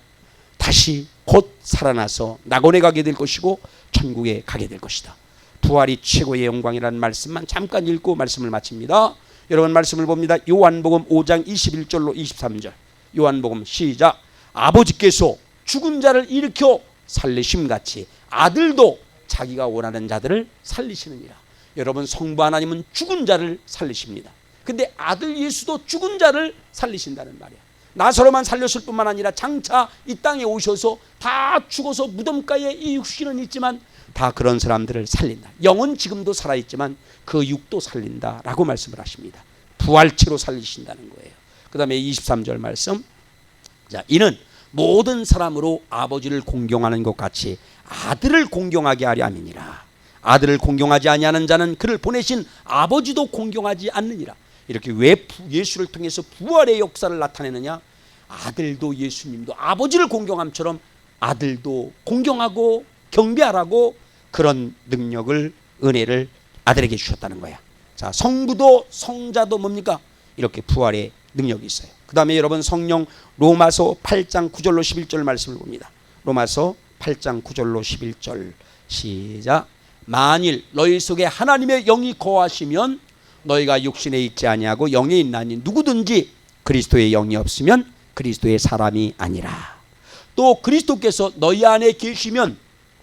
다시 곧 살아나서 낙원에 가게 될 것이고 천국에 가게 될 것이다. 부활이 최고의 영광이라는 말씀만 잠깐 읽고 말씀을 마칩니다. 여러분 말씀을 봅니다. 요한복음 5장 21절로 23절. 요한복음 시작. 아버지께서 죽은 자를 일으켜 살리심같이 아들도 자기가 원하는 자들을 살리시느니라. 여러분, 성부 하나님은 죽은 자를 살리십니다. 근데 아들 예수도 죽은 자를 살리신다는 말이야. 나사로만 살렸을 뿐만 아니라 장차 이 땅에 오셔서 다 죽어서 무덤가에 이 육신은 있지만 다 그런 사람들을 살린다. 영은 지금도 살아있지만 그 육도 살린다라고 말씀을 하십니다. 부활체로 살리신다는 거예요. 그 다음에 23절 말씀. 자, 이는 모든 사람으로 아버지를 공경하는 것 같이 아들을 공경하게 하려 함이니라. 아들을 공경하지 아니하는 자는 그를 보내신 아버지도 공경하지 않느니라. 이렇게 왜 예수를 통해서 부활의 역사를 나타내느냐? 아들도 예수님도 아버지를 공경함처럼 아들도 공경하고 경배하라고 그런 능력을, 은혜를 아들에게 주셨다는 거야. 자, 성부도 성자도 뭡니까? 이렇게 부활의 능력이 있어요. 그 다음에 여러분 성령 로마서 8장 9절로 11절 말씀을 봅니다. 로마서 8장 9절로 11절 시작. 만일 너희 속에 하나님의 영이 거하시면 너희가 육신에 있지 아니하고 영에 있나니 누구든지 그리스도의 영이 없으면 그리스도의 사람이 아니라. 또 그리스도께서 너희 안에 계시면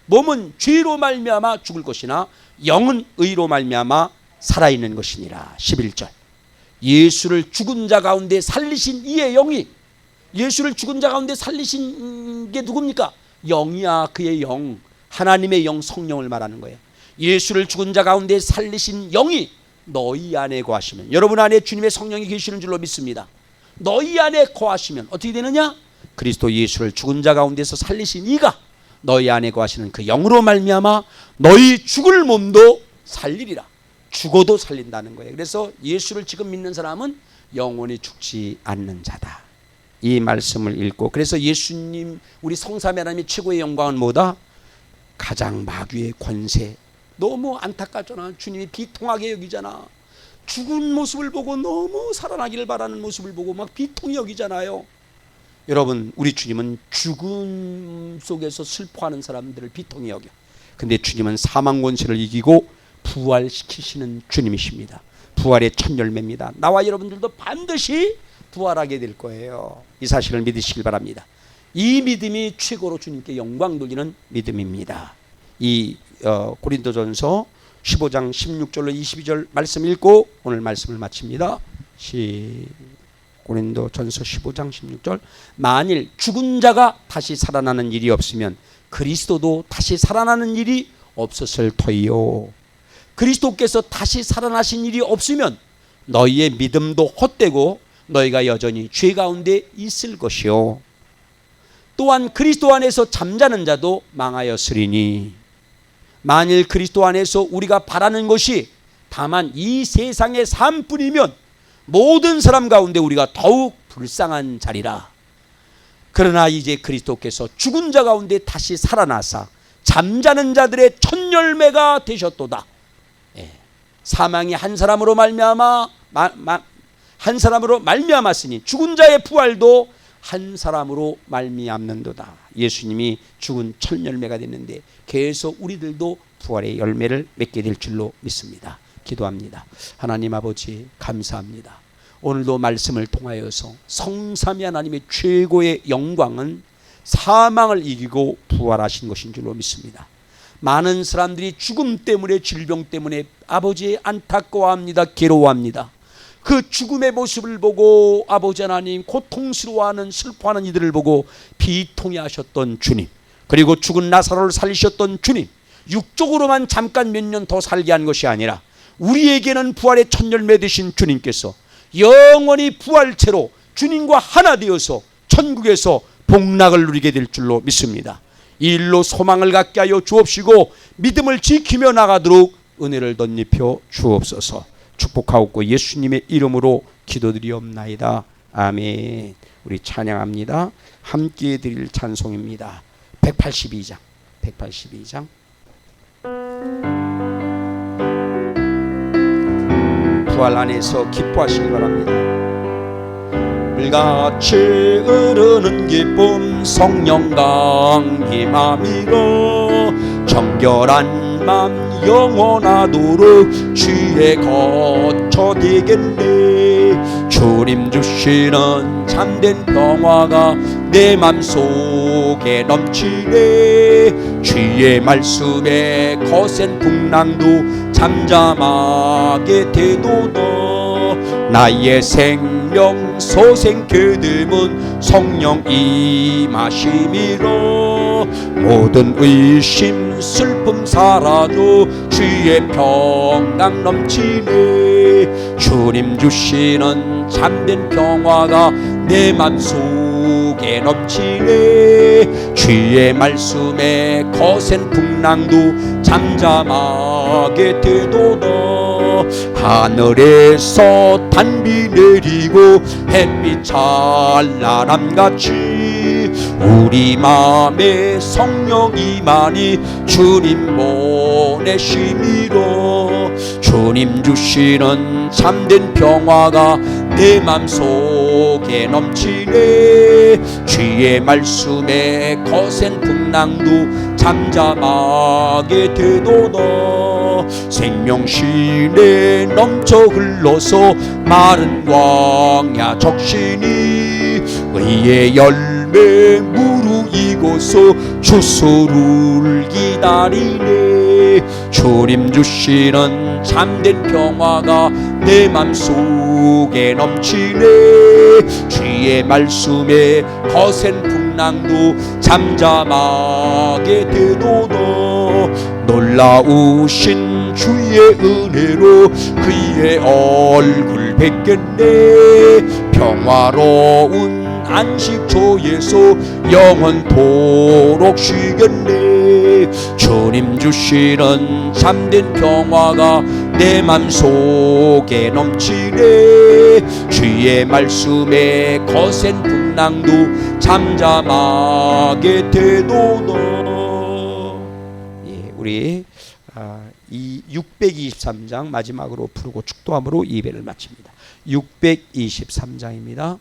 몸은 죄로 말미암아 죽을 것이나 영은 의로 말미암아 살아있는 것이니라. 11절. 예수를 죽은 자 가운데 살리신 이의 영이, 예수를 죽은 자 가운데 살리신 게 누굽니까? 영이야. 그의 영, 하나님의 영, 성령을 말하는 거예요. 예수를 죽은 자 가운데 살리신 영이 너희 안에 거하시면, 여러분 안에 주님의 성령이 계시는 줄로 믿습니다. 너희 안에 거하시면 어떻게 되느냐? 그리스도 예수를 죽은 자 가운데서 살리신 이가 너희 안에 거하시는 그 영으로 말미암아 너희 죽을 몸도 살리리라. 죽어도 살린다는 거예요. 그래서 예수를 지금 믿는 사람은 영원히 죽지 않는 자다. 이 말씀을 읽고, 그래서 예수님, 우리 성삼위 하나님의 최고의 영광은 뭐다? 가장 마귀의 권세. 너무 안타깝잖아. 주님이 비통하게 여기잖아. 죽은 모습을 보고 너무 살아나기를 바라는 모습을 보고 막 비통히 여기잖아요. 여러분, 우리 주님은 죽음 속에서 슬퍼하는 사람들을 비통히 여겨. 근데 주님은 사망 권세를 이기고 부활시키시는 주님이십니다. 부활의 첫 열매입니다. 나와 여러분들도 반드시 부활하게 될 거예요. 이 사실을 믿으시길 바랍니다. 이 믿음이 최고로 주님께 영광 돌리는 믿음입니다. 이 고린도전서 15장 16절로 22절 말씀 읽고 오늘 말씀을 마칩니다. 고린도전서 15장 16절. 만일 죽은 자가 다시 살아나는 일이 없으면 그리스도도 다시 살아나는 일이 없었을 터이요. 그리스도께서 다시 살아나신 일이 없으면 너희의 믿음도 헛되고 너희가 여전히 죄 가운데 있을 것이요. 또한 그리스도 안에서 잠자는 자도 망하였으리니 만일 그리스도 안에서 우리가 바라는 것이 다만 이 세상의 삶뿐이면 모든 사람 가운데 우리가 더욱 불쌍한 자리라. 그러나 이제 그리스도께서 죽은 자 가운데 다시 살아나사 잠자는 자들의 첫 열매가 되셨도다. 사망이 한 사람으로 말미암았으니 죽은 자의 부활도 한 사람으로 말미암는도다. 예수님이 죽은 첫 열매가 됐는데 계속 우리들도 부활의 열매를 맺게 될 줄로 믿습니다. 기도합니다. 하나님 아버지 감사합니다. 오늘도 말씀을 통하여서 성삼위 하나님의 최고의 영광은 사망을 이기고 부활하신 것인 줄로 믿습니다. 많은 사람들이 죽음 때문에 질병 때문에 아버지 안타까워합니다. 괴로워합니다. 그 죽음의 모습을 보고 아버지 하나님 고통스러워하는 슬퍼하는 이들을 보고 비통해 하셨던 주님, 그리고 죽은 나사로를 살리셨던 주님, 육적으로만 잠깐 몇 년 더 살게 한 것이 아니라 우리에게는 부활의 첫 열매 되신 주님께서 영원히 부활체로 주님과 하나 되어서 천국에서 복락을 누리게 될 줄로 믿습니다. 이 일로 소망을 갖게 하여 주옵시고 믿음을 지키며 나가도록 은혜를 덧입혀 주옵소서. 축복하옵고 예수님의 이름으로 기도드리옵나이다. 아멘. 우리 찬양합니다. 함께 드릴 찬송입니다. 182장 부활 안에서 기뻐하시기 바랍니다. 물같이 흐르는 기쁨 성령 강림함이로 정결한 맘 영원하도록 주의 거처 되겠네. 주님 주시는 참된 평화가 내 맘속에 넘치네. 주의 말씀에 거센 풍랑도 잠잠하게 되도다. 나의 생명 소생케 됨은 성령 임하심이로 모든 의심 슬픔 사라져 주의 평강 넘치네. 주님 주시는 참된 평화가 내 맘속에 넘치네. 주의 말씀에 거센 풍랑도 잠잠하게 되도다. 하늘에서 단비 내리고 햇빛 찬란함같이 우리 맘에 성령이 많이 주님 보내심이로 주님 주시는 참된 평화가 내 맘속에 넘치네. 주의 말씀에 거센 풍랑도 잠잠하게 되도다. 생명신에 넘쳐 흘러서 마른 광야 적신이 의의 열매 무르익어서 주소를 기다리네. 주님 주시는 참된 평화가 내 맘속에 넘치네. 주의 말씀에 거센 풍랑도 잠잠하게 되도다. 놀라우신 주의 은혜로 그의 얼굴 뵙겠네. 평화로운 안식처에서 영원토록 쉬겠네. 주님 주시는 참된 평화가 내 맘속에 넘치네. 주의 말씀에 거센 풍랑도 잠잠하게 되도다. 우리 이 623장 마지막으로 부르고 축도함으로 예배를 마칩니다. 623장입니다.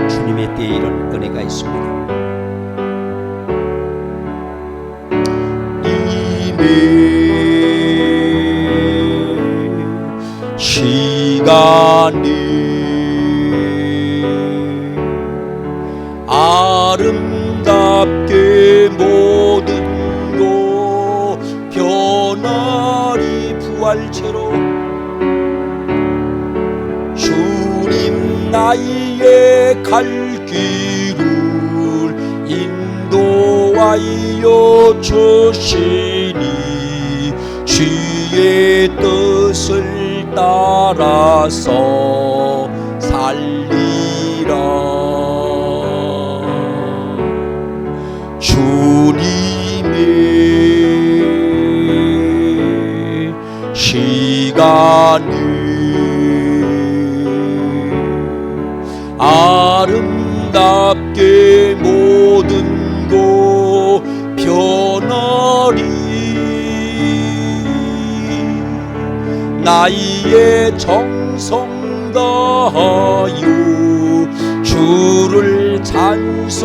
주님의 때에 이런 은혜가 있습니다. 이내 시간이 아름다운 구하여 주시니 주의 뜻을 따라서 살리라. 주님의 시간을 아름답게 모든 것 변하리. 나이의 정성 다하여 주를 찬송하고니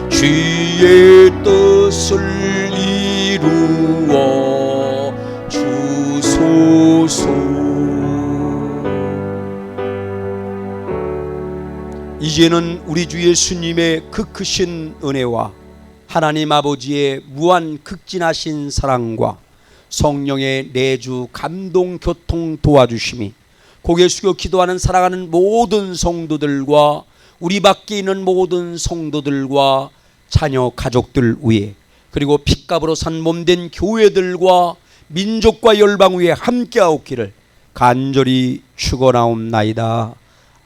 주의 뜻을 이루어 주소서. 이제는 우리 주 예수님의 그 크신 은혜와 하나님 아버지의 무한 극진하신 사랑과 성령의 내주 감동 교통 도와주심이 고개 숙여 기도하는 사랑하는 모든 성도들과 우리 밖에 있는 모든 성도들과 자녀 가족들 위에, 그리고 핏값으로 산 몸된 교회들과 민족과 열방 위에 함께하옵기를 간절히 축원하옵나이다.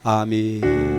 아멘.